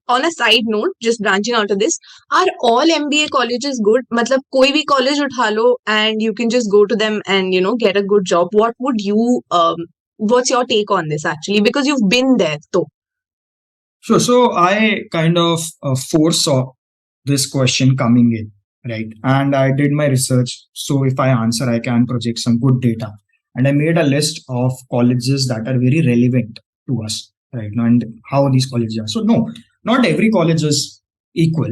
on a side note, just branching out of this, are all MBA colleges good? मतलब कोई भी college उठा लो and you can just go to them and get a good job. What would you what's your take on this actually? Because you've been there, so. Sure. So I kind of foresaw this question coming in, right? And I did my research. So if I answer, I can project some good data. And I made a list of colleges that are very relevant to us right now and how these colleges are. So no, not every college is equal.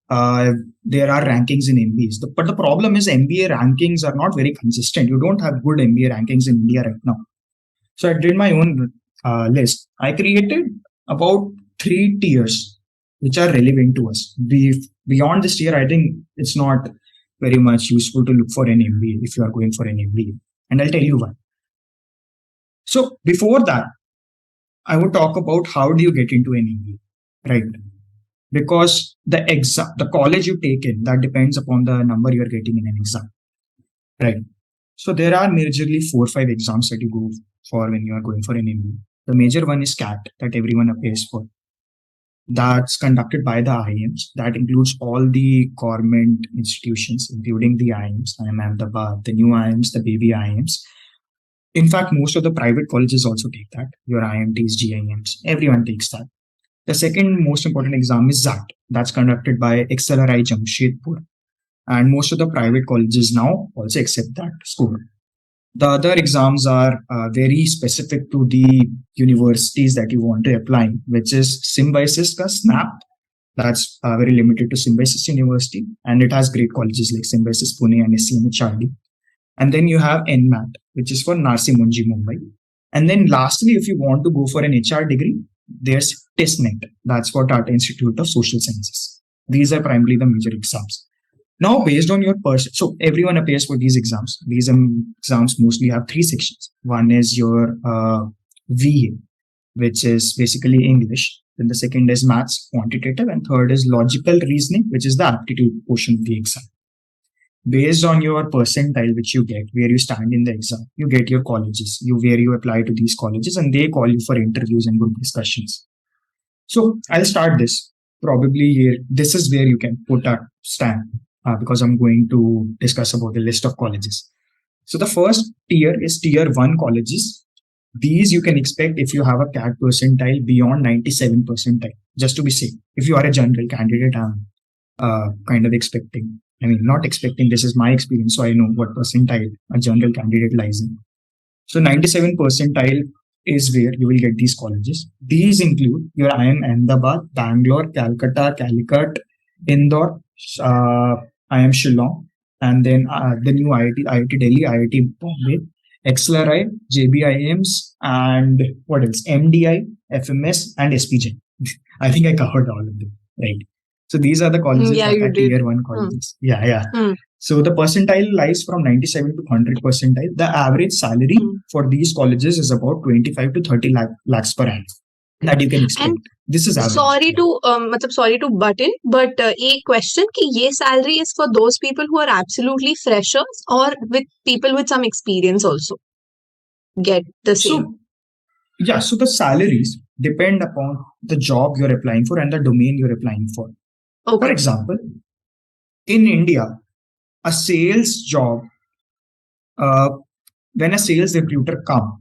There are rankings in MBAs, but the problem is MBA rankings are not very consistent. You don't have good MBA rankings in India right now. So I did my own list. I created about 3 tiers which are relevant to us. Beyond this tier, I think it's not very much useful to look for an MBA if you are going for an MBA. And I'll tell you why. So before that, I would talk about how do you get into an MBA, right? Because the college you take in, that depends upon the number you're getting in an exam, right? So there are majorly 4 or 5 exams that you go for when you are going for an MBA. The major one is CAT that everyone appears for. That's conducted by the IIMs. That includes all the government institutions, including the IIMs, IIM Ahmedabad, the new IIMs, the baby IIMs. In fact, most of the private colleges also take that. Your IMTs, GIMs, everyone takes that. The second most important exam is XAT. That's conducted by XLRI Jamshedpur. And most of the private colleges now also accept that score. The other exams are very specific to the universities that you want to apply, which is Symbiosis ka SNAP. That's very limited to Symbiosis University, and it has great colleges like Symbiosis Pune and SCMHRD. And then you have NMAT, which is for Narsi Munji Mumbai. And then lastly, if you want to go for an HR degree, there's TISNET. That's for Tata Institute of Social Sciences. These are primarily the major exams. Now, based on your person, so everyone appears for these exams. These exams mostly have 3 sections. One is your VA, which is basically English. Then the second is maths, quantitative, and third is logical reasoning, which is the aptitude portion of the exam. Based on your percentile, which you get, where you stand in the exam, you get your colleges, where you apply to these colleges, and they call you for interviews and group discussions. So I'll start this. Probably here, this is where you can put a stamp. Because I'm going to discuss about the list of colleges. So the first tier is tier 1 colleges. These you can expect if you have a CAT percentile beyond 97 percentile, just to be safe. If you are a general candidate, I'm kind of expecting. I mean, not expecting, this is my experience, so I know what percentile a general candidate lies in. So 97 percentile is where you will get these colleges. These include your IIM Ahmedabad, Bangalore, Calcutta, Calicut, Indore, IIM Shillong, and then the new IIT Delhi, IIT Bombay, XLRI, JBIMs, and what else? MDI, FMS, and SPJ. I think I covered all of them, right? So these are the colleges that are tier 1 colleges. Yeah. So the percentile lies from 97 to 100 percentile. The average salary for these colleges is about 25 to 30 lakhs per annum. That you can expect. And this is average. Sorry to butt in, but a question कि ये salary is for those people who are absolutely freshers or with people with some experience also get the same? So the salaries depend upon the job you're applying for and the domain you're applying for. Okay. For example, in India, a sales job, when a sales recruiter comes,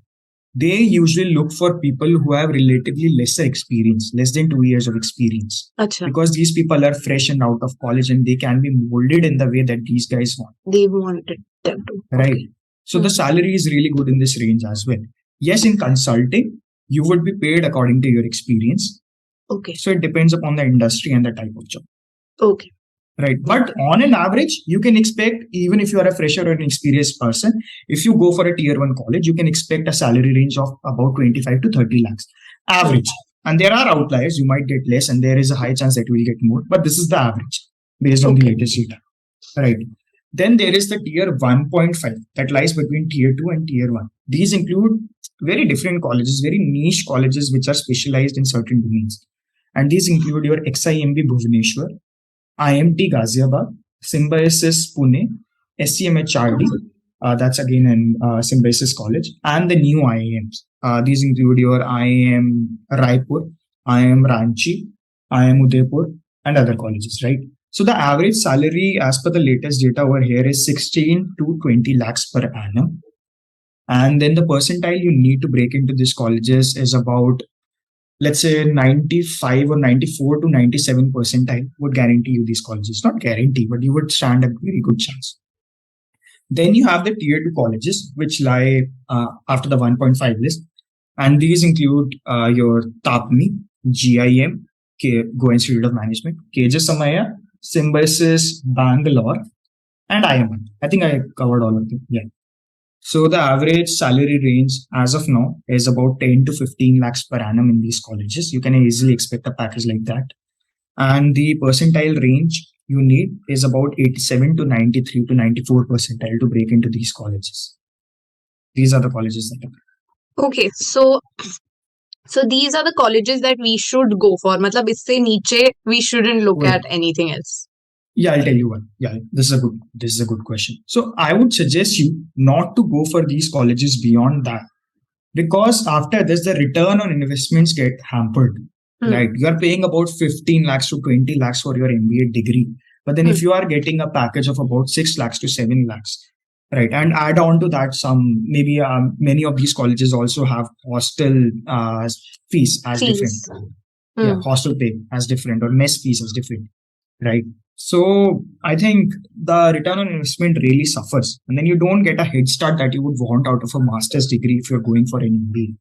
they usually look for people who have relatively lesser experience, less than 2 years of experience. Achha. Because these people are fresh and out of college and they can be molded in the way that these guys want. They wanted them to. Right. Okay. So the salary is really good in this range as well. Yes, in consulting, you would be paid according to your experience. Okay. So it depends upon the industry and the type of job. Okay. Right. But on an average, you can expect, even if you are a fresher or an experienced person, if you go for a tier 1 college, you can expect a salary range of about 25 to 30 lakhs average. And there are outliers. You might get less and there is a high chance that you will get more. But this is the average based on the latest data. Right. Then there is the tier 1.5 that lies between tier 2 and tier 1. These include very different colleges, very niche colleges which are specialized in certain domains. And these include your XIMB Bhubaneswar, IMT Ghaziabad, Symbiosis Pune, SCMHRD, that's again in Symbiosis College, and the new IIMs. These include your IIM Raipur, IIM Ranchi, IIM Udaipur, and other colleges, right? So the average salary as per the latest data over here is 16 to 20 lakhs per annum. And then the percentile you need to break into these colleges is about, let's say, 95 or 94 to 97 percentile would guarantee you these colleges. Not guarantee, but you would stand a very good chance. Then you have the tier 2 colleges, which lie after the 1.5 list. And these include your TAPMI, GIM, Goa Institute of Management, KJ Samaya, Symbiosis, Bangalore, and IIM. I think I covered all of them. Yeah. So the average salary range as of now is about 10 to 15 lakhs per annum in these colleges. You can easily expect a package like that. And the percentile range you need is about 87 to 93 to 94 percentile to break into these colleges. These are the colleges that are. Okay, so these are the colleges that we should go for. मतलब इससे नीचे we shouldn't look Well, at anything else. Yeah, I'll tell you one. Yeah, this is a good question. So I would suggest you not to go for these colleges beyond that, because after this the return on investments get hampered. Right, you are paying about 15 lakhs to 20 lakhs for your MBA degree, but then if you are getting a package of about 6 lakhs to 7 lakhs, right, and add on to that some, maybe many of these colleges also have hostel fees as different. Yeah, hostel pay as different, or mess fees as different, right? So I think the return on investment really suffers, and then you don't get a head start that you would want out of a master's degree if you're going for an MBA.